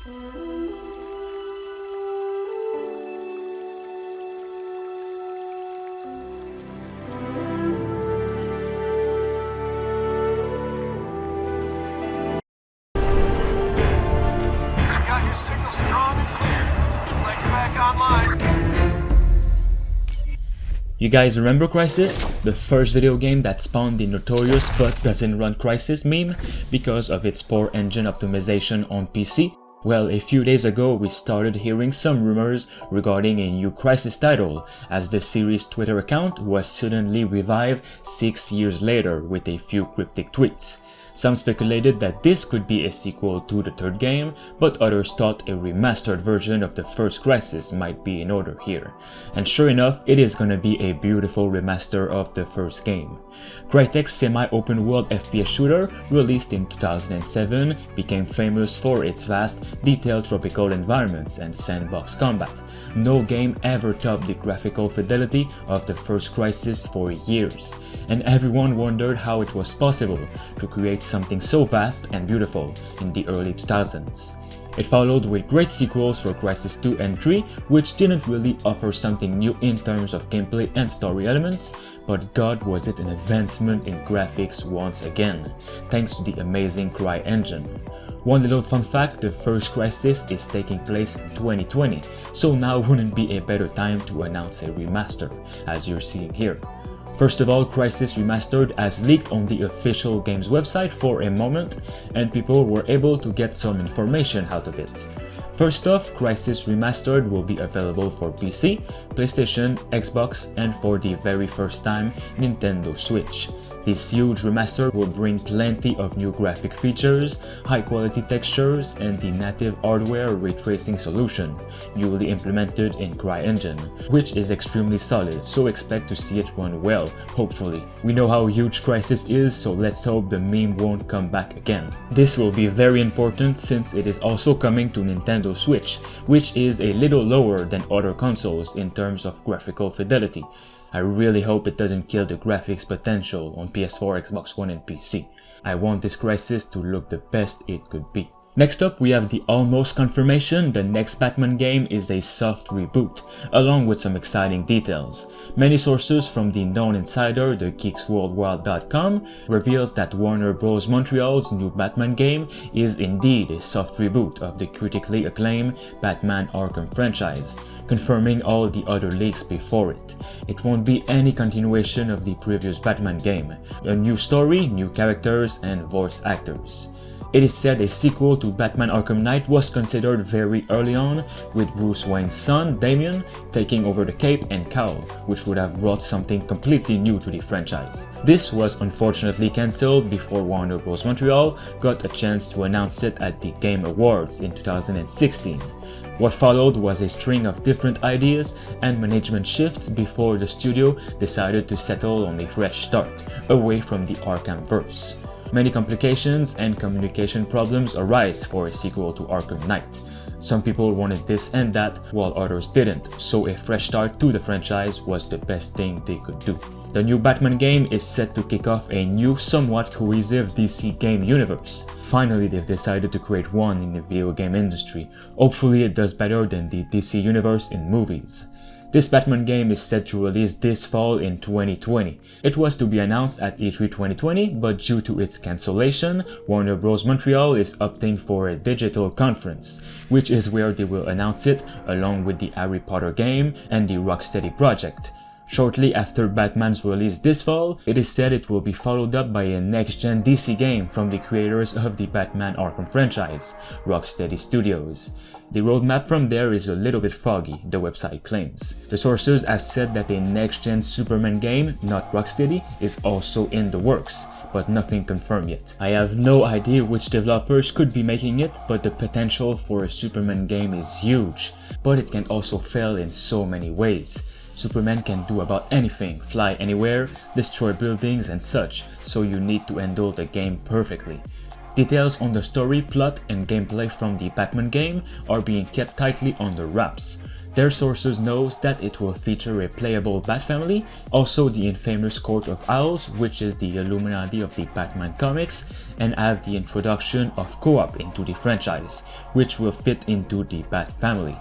Got your signal strong and clear. Looks like you're back online. You guys remember Crysis? The first video game that spawned the notorious but doesn't run Crysis meme because of its poor engine optimization on PC? Well, a few days ago we started hearing some rumors regarding a new Crysis title, as the series' Twitter account was suddenly revived 6 years later with a few cryptic tweets. Some speculated that this could be a sequel to the third game, but others thought a remastered version of the first Crysis might be in order here. And sure enough, it is gonna be a beautiful remaster of the first game. Crytek's semi-open world FPS shooter, released in 2007, became famous for its vast, detailed tropical environments and sandbox combat. No game ever topped the graphical fidelity of the first Crysis for years, and everyone wondered how it was possible to create something so vast and beautiful in the early 2000s. It followed with great sequels for Crysis 2 and 3, which didn't really offer something new in terms of gameplay and story elements, but god was it an advancement in graphics once again, thanks to the amazing Cry engine. One little fun fact, the first Crysis is taking place in 2020, so now wouldn't be a better time to announce a remaster, as you're seeing here. First of all, Crysis Remastered has leaked on the official game's website for a moment, and people were able to get some information out of it. First off, Crysis Remastered will be available for PC, PlayStation, Xbox, and for the very first time, Nintendo Switch. This huge remaster will bring plenty of new graphic features, high quality textures, and the native hardware ray tracing solution, newly implemented in CryEngine, which is extremely solid, so expect to see it run well, hopefully. We know how huge Crysis is, so let's hope the meme won't come back again. This will be very important since it is also coming to Nintendo Switch, which is a little lower than other consoles in terms of graphical fidelity. I really hope it doesn't kill the graphics potential on PS4, Xbox One, and PC. I want this Crysis to look the best it could be. Next up, we have the almost confirmation the next Batman game is a soft reboot, along with some exciting details. Many sources from the known insider, the geeksworldwide.com, reveals that Warner Bros. Montreal's new Batman game is indeed a soft reboot of the critically acclaimed Batman Arkham franchise, confirming all the other leaks before it. It won't be any continuation of the previous Batman game, a new story, new characters, and voice actors. It is said a sequel to Batman Arkham Knight was considered very early on, with Bruce Wayne's son, Damian, taking over the cape and cowl, which would have brought something completely new to the franchise. This was unfortunately cancelled before Warner Bros. Montreal got a chance to announce it at the Game Awards in 2016. What followed was a string of different ideas and management shifts before the studio decided to settle on a fresh start, away from the Arkhamverse. Many complications and communication problems arise for a sequel to Arkham Knight. Some people wanted this and that, while others didn't, so a fresh start to the franchise was the best thing they could do. The new Batman game is set to kick off a new, somewhat cohesive DC game universe. Finally, they've decided to create one in the video game industry. Hopefully it does better than the DC universe in movies. This Batman game is set to release this fall in 2020. It was to be announced at E3 2020, but due to its cancellation, Warner Bros. Montreal is opting for a digital conference, which is where they will announce it along with the Harry Potter game and the Rocksteady project. Shortly after Batman's release this fall, it is said it will be followed up by a next-gen DC game from the creators of the Batman Arkham franchise, Rocksteady Studios. The roadmap from there is a little bit foggy, the website claims. The sources have said that a next-gen Superman game, not Rocksteady, is also in the works, but nothing confirmed yet. I have no idea which developers could be making it, but the potential for a Superman game is huge, but it can also fail in so many ways. Superman can do about anything, fly anywhere, destroy buildings and such, so you need to handle the game perfectly. Details on the story, plot and gameplay from the Batman game are being kept tightly under wraps. Their sources knows that it will feature a playable Bat family, also the infamous Court of Owls, which is the Illuminati of the Batman comics, and have the introduction of co-op into the franchise, which will fit into the Bat family.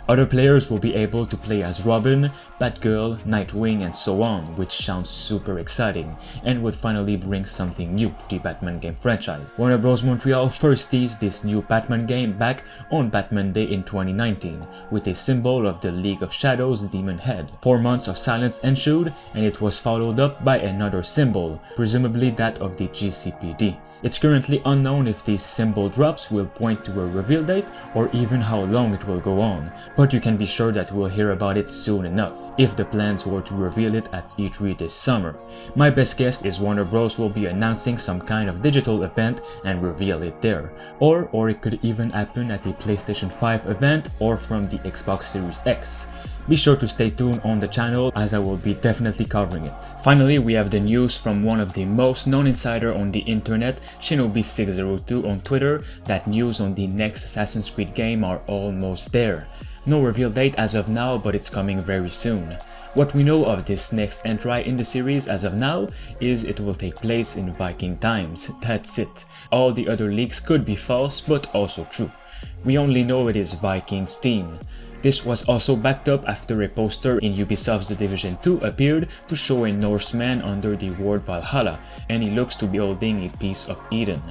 Other players will be able to play as Robin, Batgirl, Nightwing, and so on, which sounds super exciting and would finally bring something new to the Batman game franchise. Warner Bros. Montreal first teased this new Batman game back on Batman Day in 2019 with a symbol of the League of Shadows demon head. 4 months of silence ensued, and it was followed up by another symbol, presumably that of the GCPD. It's currently unknown if these symbol drops will point to a reveal date or even how long it will go on, but you can be sure that we'll hear about it soon enough, if the plans were to reveal it at E3 this summer. My best guess is Warner Bros. Will be announcing some kind of digital event and reveal it there, or it could even happen at a PlayStation 5 event or from the Xbox Series X. Be sure to stay tuned on the channel as I will be definitely covering it. Finally, we have the news from one of the most known insider on the internet, Shinobi602 on Twitter, that news on the next Assassin's Creed game are almost there. No reveal date as of now, but it's coming very soon. What we know of this next entry in the series as of now is it will take place in Viking times. That's it. All the other leaks could be false, but also true. We only know it is Viking's theme. This was also backed up after a poster in Ubisoft's The Division 2 appeared to show a Norseman under the word Valhalla, and he looks to be holding a piece of Eden.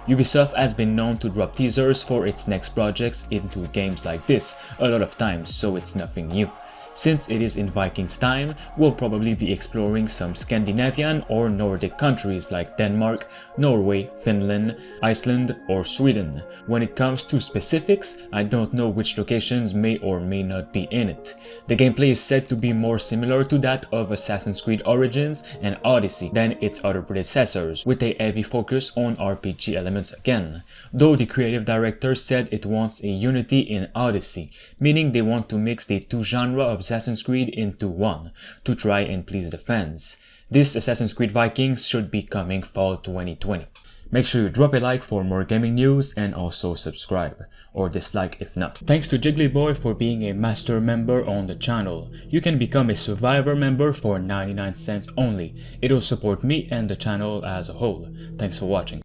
Ubisoft has been known to drop teasers for its next projects into games like this a lot of times, so it's nothing new. Since it is in Viking's time, we'll probably be exploring some Scandinavian or Nordic countries like Denmark, Norway, Finland, Iceland, or Sweden. When it comes to specifics, I don't know which locations may or may not be in it. The gameplay is said to be more similar to that of Assassin's Creed Origins and Odyssey than its other predecessors, with a heavy focus on RPG elements again. Though the creative director said it wants a unity in Odyssey, meaning they want to mix the two genres of Assassin's Creed into one, to try and please the fans. This Assassin's Creed Vikings should be coming fall 2020. Make sure you drop a like for more gaming news and also subscribe, or dislike if not. Thanks to Jigglyboy for being a master member on the channel. You can become a survivor member for 99 cents only. It'll support me and the channel as a whole. Thanks for watching.